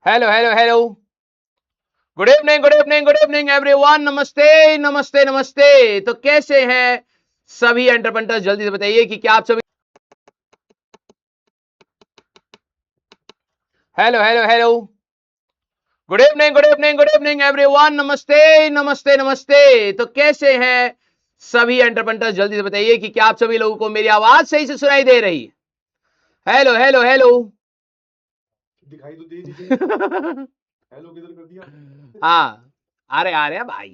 Hello hello hello. Good evening good evening good evening everyone. नमस्ते नमस्ते नमस्ते। तो कैसे हैं सभी एंटरप्रेन्योर्स? जल्दी से बताइए कि क्या आप सभी। Hello hello hello. Good evening good evening good evening everyone. नमस्ते नमस्ते नमस्ते। तो कैसे हैं सभी एंटरप्रेन्योर्स? जल्दी से बताइए कि क्या आप सभी लोगों को मेरी आवाज सही से सुनाई दे रही है? Hello hello hello. दिखाई तो दे नहीं रही। हेलो किधर कर दिया? हाँ, आ रहे हैं भाई।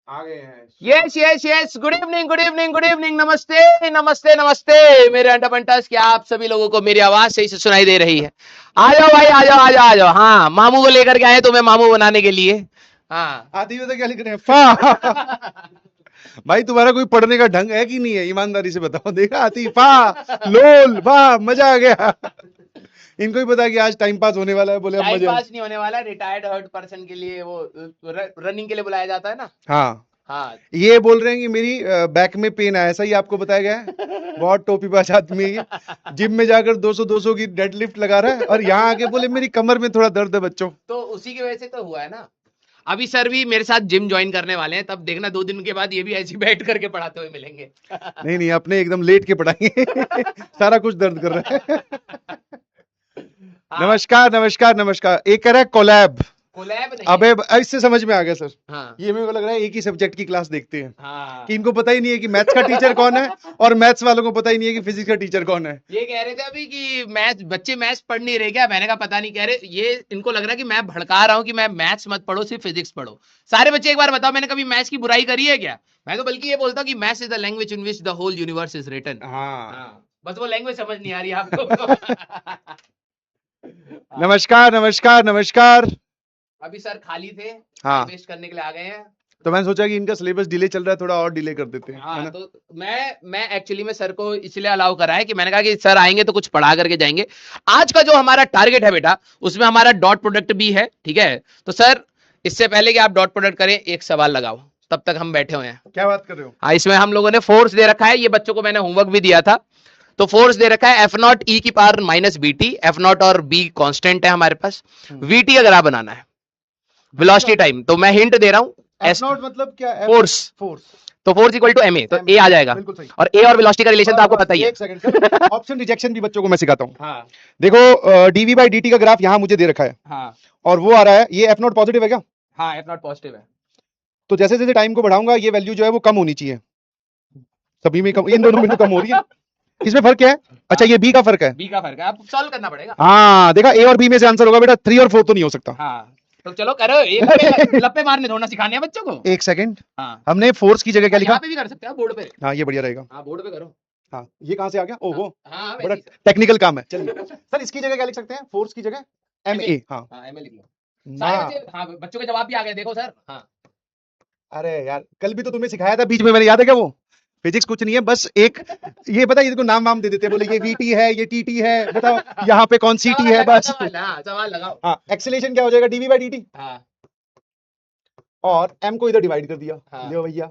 आ गए हैं। Yes yes yes. Good evening good evening good evening. नमस्ते नमस्ते नमस्ते मेरे एंटरप्रेन्योर्स। क्या आप सभी लोगों को मेरी आवाज सही से सुनाई दे रही है? आ जाओ भाई, आ जाओ आ जाओ आ जाओ। हाँ, मामू को लेकर के आए तुम्हें मामू बनाने के लिए। हाँ। आती हुई तो क्या लिख रहे हैं? फा। भाई तुम्हारा कोई पढ़ने का ढंग है कि नहीं है? ईमानदारी से बताओ। देखा, आती फा लोल वाह, मजा आ गया। इनको ही पता है कि आज टाइम पास होने वाला है। बोले अब टाइम मजे। पास नहीं होने वाला। रिटायर्ड हर्ट पर्सन के लिए वो रनिंग के लिए बुलाया जाता है ना। हाँ, हाँ। ये बोल रहे हैं कि मेरी बैक में पेन है। ऐसा ही आपको बताया गया है? बहुत टोपीबाज आदमी है ये। जिम में जाकर 200 200 की डेडलिफ्ट लगा रहा है और यहाँ आके बोले मेरी कमर में थोड़ा दर्द है बच्चों। तो उसी की वजह से तो हुआ है ना। अभी सर भी मेरे साथ जिम ज्वाइन करने वाले हैं, तब देखना 2 दिन के बाद ये भी ऐसी बैठ करके पढ़ाते हुए मिलेंगे। नहीं नहीं, अपने एकदम लेट के पढ़ाएंगे। सारा कुछ दर्द कर रहा है। हाँ। नमस्कार नमस्कार नमस्कार। एक कह रहा है कोलैब। कोलैब नहीं अबे है। इससे समझ में आ गया सर। हाँ ये मेरे को लग रहा है एक ही सब्जेक्ट की क्लास देखते हैं हाँ। कि इनको पता ही नहीं है कि मैथ्स का टीचर कौन है और मैथ्स वालों को पता ही नहीं है कि फिजिक्स का टीचर कौन है। ये कह रहे थे अभी कि मैथ्स बच्चे मैथ्स पढ़ नहीं रहे क्या? मैंने कहा पता नहीं। कह रहे ये इनको लग रहा है कि मैं भड़का रहा हूँ कि मैं मैथ्स मत पढ़ो, सिर्फ फिजिक्स पढ़ो। सारे बच्चे एक बार बताओ, मैंने कभी मैथ्स की बुराई करी है क्या? मैं तो बल्कि ये बोलता हूँ कि maths is the language in which the whole universe is written. हाँ। हाँ, बस वो लैंग्वेज समझ नहीं आ रही आपको। हाँ। नमस्कार नमस्कार नमस्कार। अभी सर खाली थे, टाइम हाँ, वेस्ट करने के लिए आ गए हैं। तो मैंने सोचा कि इनका सिलेबस डिले चल रहा है, थोड़ा और डिले कर देते हैं, है हाँ, ना? तो मैं एक्चुअली में सर को इसलिए अलाउ करा है कि मैंने कहा कि सर आएंगे तो कुछ पढ़ा करके जाएंगे। आज का जो हमारा टारगेट है बेटा, उसमें हमारा डॉट प्रोडक्ट भी है, ठीक है? तो सर, इससे पहले कि आप डॉट प्रोडक्ट करें, एक सवाल लगाओ, तब तक हम बैठे हुए हैं। क्या बात कर रहे हो? हाँ, इसमें हम लोगों ने फोर्स दे रखा है, ये बच्चों को मैंने होमवर्क भी दिया था। तो फोर्स दे रखा है F0 E की पावर माइनस बीटी। F0 और बी कांस्टेंट है हमारे पास। वीटी अगर आप बनाना है, VT वेलोसिटी टाइम, तो मैं हिंट दे रहा हूं। एफ नॉट मतलब क्या? F force. फोर्स। तो force equal to M A, तो एम ए आ जाएगा। बिल्कुल सही। और ए और वेलोसिटी का रिलेशन तो आपको बस पता ही है। एक सेकंड सर, ऑप्शन रिजेक्शन भी बच्चों को मैं सिखाता हूँ। हाँ देखो, डीवी बाई डी का ग्राफ यहाँ मुझे दे रखा है हाँ और वो आ रहा है, ये एफ नॉट पॉजिटिव है क्या? हाँ, एफ नॉट पॉजिटिव है। तो जैसे जैसे टाइम को बढ़ाऊंगा ये वैल्यू जो है वो कम होनी चाहिए। सभी में कम, इन दोनों में तो कम हो रही है। इसमें फर्क क्या है? अच्छा, हाँ, ये बी का फर्क है। बी का फर्क है, आप सॉल्व करना पड़ेगा। हाँ देखा, ए और बी में से आंसर होगा बेटा, 3 और 4 तो नहीं हो सकता। हाँ, तो चलो करो, ये लपे लपे मारने थोड़ा सिखाने हैं बच्चों को। एक सेकंड, हाँ, हमने फोर्स की जगह क्या लिखा? यहाँ पे भी कर सकते हैं बोर्ड पे। हाँ ये बढ़िया रहेगा। हाँ, बोर्ड पे करो। हाँ, ये कहाँ से आ गया? हाँ ओहो, हाँ, बड़ा वैसे ही टेक्निकल काम है। चलिए सर, इसकी जगह क्या लिख सकते हैं? फोर्स की जगह एम एम ए। ए। हाँ हाँ, एम ए लिख लो। सारे माँ। बच्चे, हाँ, बच्चों के जवाब भी आ गए, देखो सर। हाँ अरे यार, कल भी तो तुम्हें सिखाया था बीच में, मैंने, याद है क्या वो? फिजिक्स कुछ नहीं है, बस एक ये पता है, इसको नाम वाम दे देते हैं, बोले ये वीटी है, ये टीटी है, बताओ यहाँ पे कौन सी टी सवाल है लगाओ, बस। सवाल, हाँ सवाल लगाओ। हाँ, एक्सेलेरेशन क्या हो जाएगा? Dv by d. हाँ और एम को इधर डिवाइड कर दिया, हाँ, लो भैया,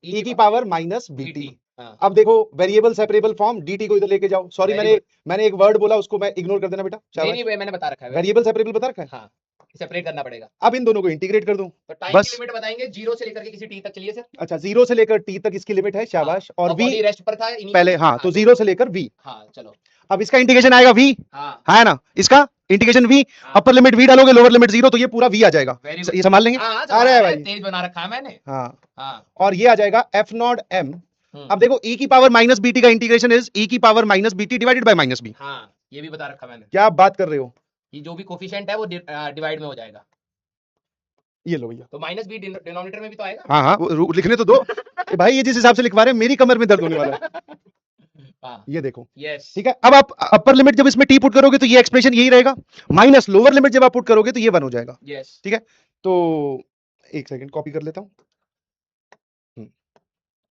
ई ई की की power power minus BT. BT. हाँ, अब देखो, वेरिएबल सेपरेबल फॉर्म, डीटी को इधर लेके जाओ। सॉरी, वेरी मैंने गुड। मैंने एक वर्ड बोला, उसको मैं इग्नोर कर देना बेटा, नहीं शाबाश। नहीं, मैंने बता रखा है, वेरी वेरिएबल गुड। सेपरेबल बता रखा है। हाँ, सेपरेट करना पड़ेगा। अब इन दोनों को इंटीग्रेट कर दूं, तो टाइम की बस। लिमिट बताएंगे, जीरो से लेकर के किसी टी तक, चलिए सर। अच्छा, 0 से लेकर टी तक इसकी लिमिट है, हाँ, शाबाश। और और वी बॉडी रेस्ट पर था, पहले, इनिशियली। हाँ, हाँ, तो तो 0 से लेकर वी। हाँ, चलो। अब इसका इंटीग्रेशन आएगा वी, हाँ है ना? इसका इंटीग्रेशन वी। हाँ, अपर लिमिट वी डालोगे, लोअर लिमिट 0, तो ये पूरा वी आ जाएगा। Very good. ये संभाल लेंगे? हाँ हाँ, अरे अरे भाई, तेज बना रखा है मैंने। हाँ। हाँ। और ये आ जाएगा एफ नॉट एम। हम्म। अब देखो, e की पावर माइनस बीटी का इंटीग्रेशन इज e की power minus BT divided by minus B. हाँ, ये भी बता रखा मैंने। क्या आप बात कर रहे हो? ये जो भी कोफिशिएंट है वो डिवाइड में हो जाएगा। ये लो भैया। तो माइनस बी डिनोमिनेटर में भी तो आएगा। हाँ हाँ, लिखने तो दो। भाई ये जिस हिसाब से लिखवा रहे हैं, मेरी कमर में दर्द होने वाला है। हाँ। ये देखो, यस। ठीक है। अब आप अपर लिमिट जब इसमें टी पुट करोगे तो ये एक्सप्रेशन यही रहेगा, माइनस लोअर लिमिट जब आप पुट करोगे तो ये 1 हो जाएगा। यस। ठीक है, तो एक सेकंड कॉपी कर लेता हूँ।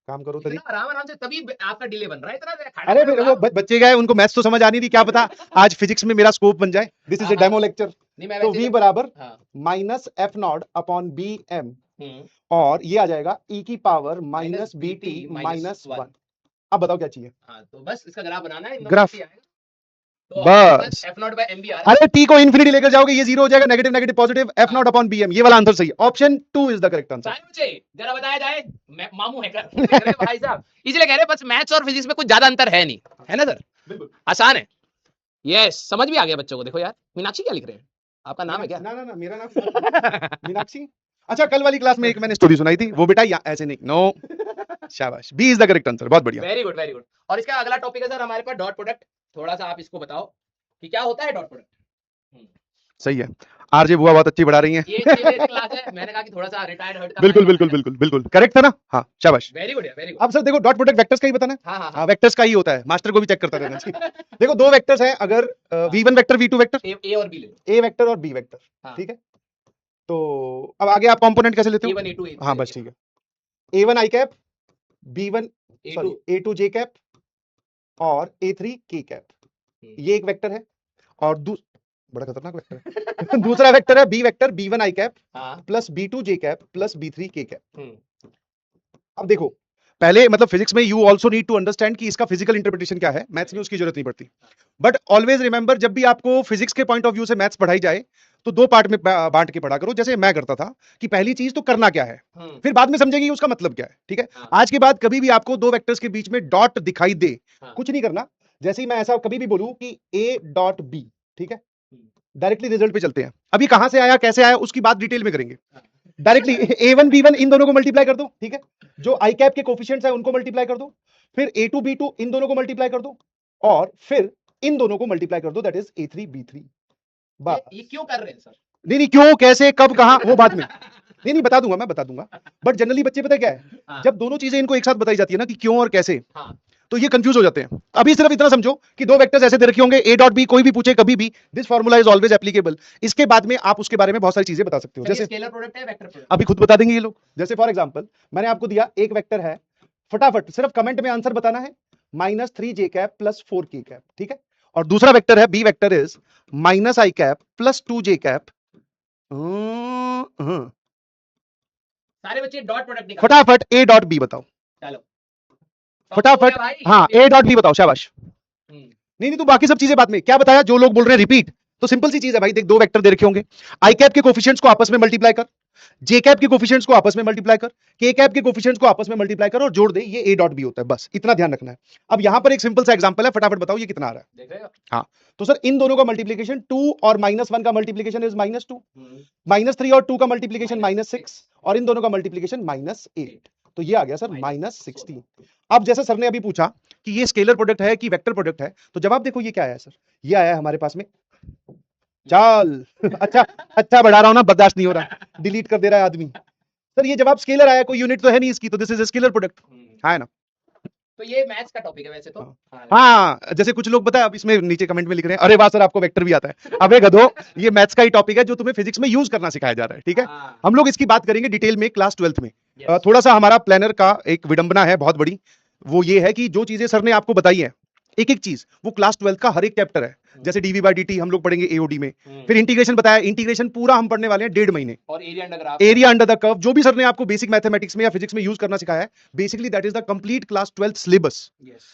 काम करो तरी। इतना आराम आराम से, तभी आपका डिले बन रहा है इतना खड़ा अरे खड़ा फिर हो वो आप। बच्चे गए, उनको मैथ्स तो समझ आ नहीं रही, क्या पता आज फिजिक्स में मेरा स्कोप बन जाए। दिस इज हाँ ए हाँ, डेमो लेक्चर। नहीं मैं तो वैसे v ही। बराबर हाँ। Minus F naught upon B M, हम्म। और ये आ जाएगा e की power minus minus B T BT minus minus one. 1। अब बताओ क्या चाहिए? हाँ, तो बस इसका ग्राफ बनाना है, इन दोनों में ग्राफ। से आएगा। तो बस। F naught by M B R. अरे टी को इन्फिनिटी लेकर जाओगे ये जीरो हो जाएगा, negative negative positive, F naught upon B M, ये वाला आंसर सही है। Option 2 is the correct answer. सारे बच्चे जरा बताया जाए, मामू है कर भाई साहब, इसलिए कह रहे बस मैथ्स और फिजिक्स में कुछ ज्यादा अंतर है नहीं, है ना सर? बिल्कुल आसान है। यस, समझ भी आ गया बच्चों को। देखो यार, मीनाक्षी क्या लिख रहे हैं? आपका नाम है क्या? ना ना ना, मेरा नाम मीनाक्षी। अच्छा, कल वाली क्लास में एक मैंने स्टोरी सुनाई थी, वो बेटा ऐसे नहीं, नो। शाबाश, B is the correct answer, बहुत बढ़िया। Very good very good. और इसका अगला टॉपिक है सर हमारे पास डॉट प्रोडक्ट। थोड़ा सा आप इसको बताओ कि क्या होता है डॉट प्रोडक्ट। सही है, आरजे बुआ बहुत अच्छी पढ़ा रही हैं। ये 6 बजे क्लास है, मैंने कहा कि थोड़ा सा रिटायर्ड हर्ट का बिल्कुल बिल्कुल बिल्कुल बिल्कुल करेक्ट था ना, हाँ शाबाश। वेरी गुड है, वेरी गुड। अब सर देखो, डॉट प्रोडक्ट वेक्टर्स का ही बताना है। हाँ हाँ हाँ, वेक्टर्स का ही होता है, मास्टर को भी चेक करता रहना चाहिए। देखो दो वेक्टर्स हैं, अगर v1 वेक्टर v2 वेक्टर, ए और बी ले लो। a वेक्टर और b वेक्टर, हाँ। ठीक है। तो अब आगे आप कंपोनेंट कैसे लेते हो? A1 A2 A3 हाँ बस ठीक है, a1 i cap, b1 sorry a2 j cap और a3 k कैप, ये एक वेक्टर है। और बड़ा खतरनाक वेक्टर है। दूसरा वेक्टर है b vector b1 i cap plus b2 j cap plus b3 k cap. अब देखो, पहले मतलब फिजिक्स में you also need to understand कि इसका फिजिकल इंटरप्रिटेशन क्या है, मैथ्स में उसकी जरूरत नहीं पड़ती। बट ऑलवेज रिमेंबर, जब भी आपको फिजिक्स के पॉइंट ऑफ व्यू से मैथ्स पढ़ाई जाए तो दो पार्ट में बांट के पढ़ा करो, जैसे मैं करता था कि पहली चीज तो करना क्या है, फिर बाद में समझेंगे उसका मतलब क्या है, ठीक है। आज के बाद कभी भी आपको दो वेक्टर्स के बीच में डॉट दिखाई दे, कुछ नहीं करना। जैसे ही मैं ऐसा कभी भी बोलूं कि a डॉट बी, ठीक है, डायरेक्टली रिजल्ट पे चलते हैं। अभी कहां से आया कैसे आया उसकी बात डिटेल में करेंगे। डायरेक्टली a1 b1 इन दोनों को मल्टीप्लाई कर दो, ठीक है, जो आई कैप के कोफिशिएंट्स है उनको मल्टीप्लाई कर दो, फिर a2 b2 इन दोनों को मल्टीप्लाई कर दो, और फिर इन दोनों को मल्टीप्लाई कर दो, दैट इज a3 b3। ये क्यों कर रहे हैं सर? नहीं क्यों कैसे कब कहां वो बाद में, नहीं बता दूंगा, मैं बता दूंगा। बट जनरली बच्चे पता क्या है, जब दोनों चीजें इनको एक साथ बताई जाती है ना कि क्यों और कैसे, तो ये कंफ्यूज हो जाते हैं। अभी सिर्फ इतना समझो कि दो वेक्टर्स ऐसे दे रखे होंगे, a डॉट b, कोई भी पूछे कभी भी, this formula is always applicable. इसके बाद में आप उसके बारे में बहुत सारी चीजें बता सकते हो, जैसे स्केलर प्रोडक्ट है, वेक्टर प्रोडक्ट, अभी खुद बता देंगे ये लोग। जैसे फॉर एग्जांपल मैंने आपको दिया एक वेक्टर है, फटाफट सिर्फ कमेंट में आंसर बताना है, -3j cap plus 4k cap, ठीक है। और दूसरा वेक्टर है b vector is -i cap plus 2j cap. सारे बच्चे डॉट प्रोडक्ट निकालो फटाफट a डॉट b बताओ, चलो फटाफट। हाँ a डॉट b बताओ, शाबाश। नहीं तो बाकी सब चीजें बाद में। क्या बताया, जो लोग बोल रहे हैं रिपीट, तो सिंपल सी चीज है भाई, देख दो वेक्टर दे रखे होंगे, आई कैप के कोफिशिएंट्स को आपस में मल्टीप्लाई कर, जे कैप के कोफिशिएंट्स को आपस में मल्टीप्लाई कर, के कैप के कोफिशिएंट्स को आपस में मल्टीप्लाई कर और जोड़ दे, ये a डॉट b होता है, बस इतना ध्यान रखना है। अब यहां पर एक सिंपल सा एग्जांपल है, फटाफट बताओ ये कितना आ रहा है। देख रहे हो? हाँ, तो सर इन दोनों का मल्टीप्लीकेशन 2 और -1 का मल्टीप्लीकेशन इज -2, -3 और 2 का मल्टीप्लीकेशन -6 और इन दोनों का मल्टीप्लीकेशन -8, तो ये आ गया सर -16। अब जैसा सर ने अभी पूछा कि ये स्केलर प्रोडक्ट है कि वेक्टर प्रोडक्ट है, तो जवाब देखो ये क्या आया सर, ये आया हमारे पास में, चाल अच्छा बढ़ा रहा हूं ना, बर्दाश्त नहीं हो रहा, डिलीट कर दे रहा है आदमी। सर ये जवाब स्केलर आया, कोई यूनिट तो है नहीं इसकी, तो दिस इज स्केलर प्रोडक्ट, है ना। तो ये मैथ्स का टॉपिक है वैसे तो। हाँ, जैसे कुछ लोग बताया अब इसमें नीचे कमेंट में लिख रहे हैं, अरे वाह सर आपको वेक्टर भी आता है। अबे गधो, ये मैथ्स का ही टॉपिक है जो तुम्हें फिजिक्स में यूज करना सिखाया जा रहा है, ठीक है। हम लोग इसकी बात करेंगे डिटेल में क्लास 12th में। थोड़ा सा हमारा प्लानर का एक विडंबना है बहुत बड़ी, वो ये है कि जो चीजें सर ने आपको बताई है एक एक चीज, वो क्लास 12th का हर एक चैप्टर है। जैसे dv/dt हम लोग पढ़ेंगे एओडी में, फिर इंटीग्रेशन बताया, इंटीग्रेशन पूरा हम पढ़ने वाले हैं 1.5 महीने, और एरिया अंडर द कर्व, जो भी सर ने आपको बेसिक मैथमेटिक्स में या फिजिक्स में यूज करना सिखाया है, basically that is the complete class 12th syllabus.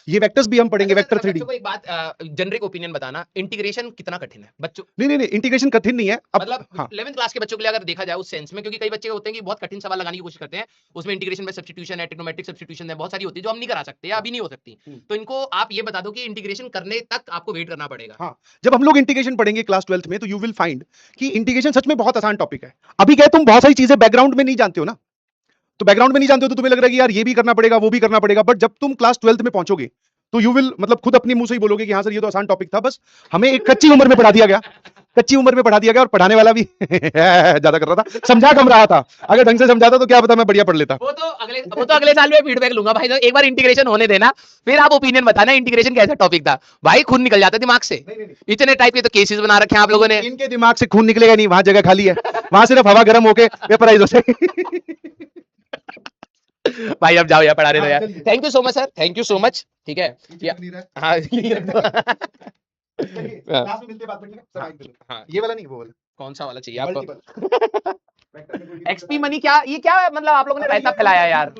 ये वेक्टर्स भी हम पढ़ेंगे, वेक्टर 3D। एक बात जनरिक ओपिनियन बताना, इंटीग्रेशन कितना कठिन है बच्चों? नहीं इंटीग्रेशन कठिन नहीं है, मतलब 11th क्लास के बच्चों के लिए अगर देखा जाए उस सेंस में, क्योंकि कई बच्चे होते हैं कि बहुत कठिन सवाल लगाने की कोशिश करते हैं, उसमें इंटीग्रेशन में सब्स्टिट्यूशन है, ट्रिग्नोमेट्रिक सब्स्टिट्यूशन है, बहुत सारी होती है जो हम नहीं करा सकते या अभी नहीं हो सकती। तो इनको आप ये बता दो कि इंटीग्रेशन करने तक आपको वेट करना पड़ेगा। हाँ, जब हम लोग इंटीग्रेशन पढ़ेंगे क्लास 12th में, तो यू विल फाइंड कि इंटीग्रेशन सच में बहुत आसान टॉपिक है। अभी क्या तुम बहुत सारी चीजें बैकग्राउंड में नहीं जानते हो ना, तो बैकग्राउंड में नहीं जानते हो तो तुम्हें लग रहा है कि यार ये भी करना पड़ेगा वो भी करना पड़ेगा, बट जब तुम क्लास 12th में पहुंचोगे तो यू विल मतलब खुद अपने मुंह से ही बोलोगे कि हाँ सर ये तो आसान टॉपिक था, बस हमें एक कच्ची उम्र में पढ़ा दिया गया, कच्ची उम्र में पढ़ा दिया गया, और पढ़ाने वाला भी ज्यादा कर रहा था, समझा कम रहा था। अगर ढंग से समझाता तो क्या पता मैं बढ़िया पढ़ लेता। वो तो अगले साल में फीडबैक लूंगा भाई, एक बार इंटीग्रेशन होने देना, फिर आप ओपिनियन बताना इंटीग्रेशन कैसा टॉपिक था। भाई खून निकल जाता है दिमाग से, इतने टाइप के तो केसेस बना रखे हैं आप लोगों ने। इनके दिमाग से खून निकलेगा नहीं, वहां जगह खाली है, वहां सिर्फ हवा गर्म होके वेपराइज हो जाएगी। भाई अब जाओ यार, पढ़ा रहे हो यार। Thank you so much sir, thank you so much, ठीक है। हाँ क्लास में मिलते बात करेंगे सर, माइक दे दो। हाँ, ये वाला नहीं, वो वाला कौन सा वाला चाहिए आपको? एक्सपी मनी क्या, ये क्या मतलब आप लोगों ने पैसा फैलाया यार?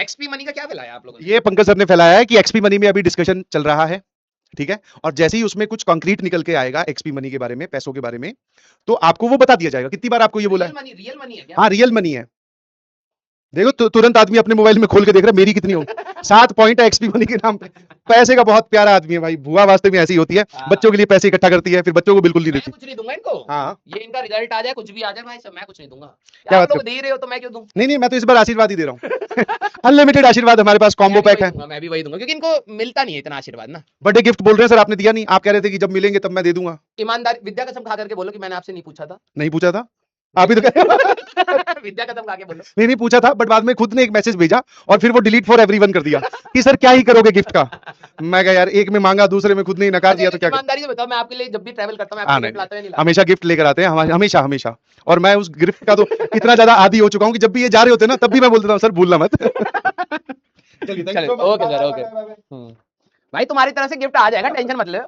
एक्सपी मनी का क्या फैलाया आप लोगों ने? ये पंकज सर ने फैलाया है कि एक्सपी मनी में अभी डिस्कशन चल रहा है, ठीक है, और जैसे ही उसमें कुछ कंक्रीट निकल के आएगा एक्सपी मनी के बारे में, पैसों के बारे में, तो आपको वो बता दिया जाएगा। कितनी बार आपको ये बोला है? रियल मनी है क्या? हाँ, रियल मनी है। देखो तुरंत आदमी अपने मोबाइल में खोल के देख रहा है मेरी कितनी होगी। 7 पॉइंट है एक्सपी मनी के नाम पे। पैसे का बहुत प्यारा आदमी है भाई। बुआ वास्तव में ऐसी होती है, बच्चों के लिए पैसे इकट्ठा करती है, फिर बच्चों को बिल्कुल नहीं मैं देती। कुछ नहीं दूंगा इनको। हाँ। ये इनका रिजल्ट आ जाए, कुछ भी आ जाए भाई, सब मैं कुछ नहीं दूंगा। क्या आप बात लोग दे ही रहे हो तो मैं क्यों दूं? नहीं, मैं तो इस बार आशीर्वाद ही दे रहा हूँ। अनलिमिटेड आशीर्वाद हमारे पास कॉम्बो पैक है। मैं भी वही दूंगा क्योंकि इनको मिलता नहीं है इतना आशीर्वाद ना। बर्थडे गिफ्ट बोल रहे हैं सर, आपने दिया नहीं। आप कह रहे थे कि जब मिलेंगे तब मैं दे दूंगा। ईमानदारी, विद्या कसम खा करके बोलो कि मैंने आपसे नहीं पूछा था। नहीं पूछा था, आप ही तो कह रहे हो। विद्या कसम खा के बोलो। नहीं पूछा था, बट बाद में खुद ने एक मैसेज भेजा और फिर वो डिलीट फॉर एवरीवन कर दिया कि सर क्या ही करोगे गिफ्ट का। मैं कहा यार, एक में मांगा दूसरे में खुद ने ही नकार दिया तो क्या करें। ईमानदारी से बताओ, मैं आपके लिए जब भी ट्रैवल करता हूं मैं हाँ, आपको नहीं, गिफ्ट लाता नहीं लाता? हमेशा गिफ्ट लेकर आते हैं हमेशा हमेशा। और मैं उस गिफ्ट का तो इतना ज्यादा आदी हो चुका हूँ कि जब भी ये जा रहे होते हैं ना, तब भी मैं बोल देता हूँ सर भूलना मत। चलिए, ओके सर, ओके। भाई तुम्हारी तरफ से गिफ्ट आ जाएगा, टेंशन मत लो।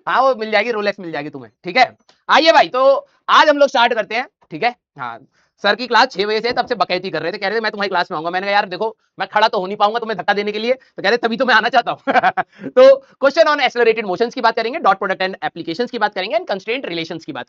हाँ वो मिल जाएगी, रोलेक्स मिल जाएगी तुम्हें, ठीक है। आइए भाई, तो आज हम लोग स्टार्ट करते हैं, ठीक है। हाँ, सर की क्लास 6 बजे से तब से बकैती कर रहे थे, कह रहे थे मैं तुम्हारी क्लास में आऊंगा। मैंने कहा यार देखो, मैं खड़ा तो हो नहीं पाऊंगा तुम्हें धक्का देने के लिए, तो कह रहे तभी तो मैं आना चाहता हूँ। तो क्वेश्चन ऑन एक्सेलरेटेड मोशंस की बात करेंगे, डॉट प्रोडक्ट एंड एप्लीकेशंस की बात करेंगे, एंड कंस्ट्रेंट रिलेशंस की बात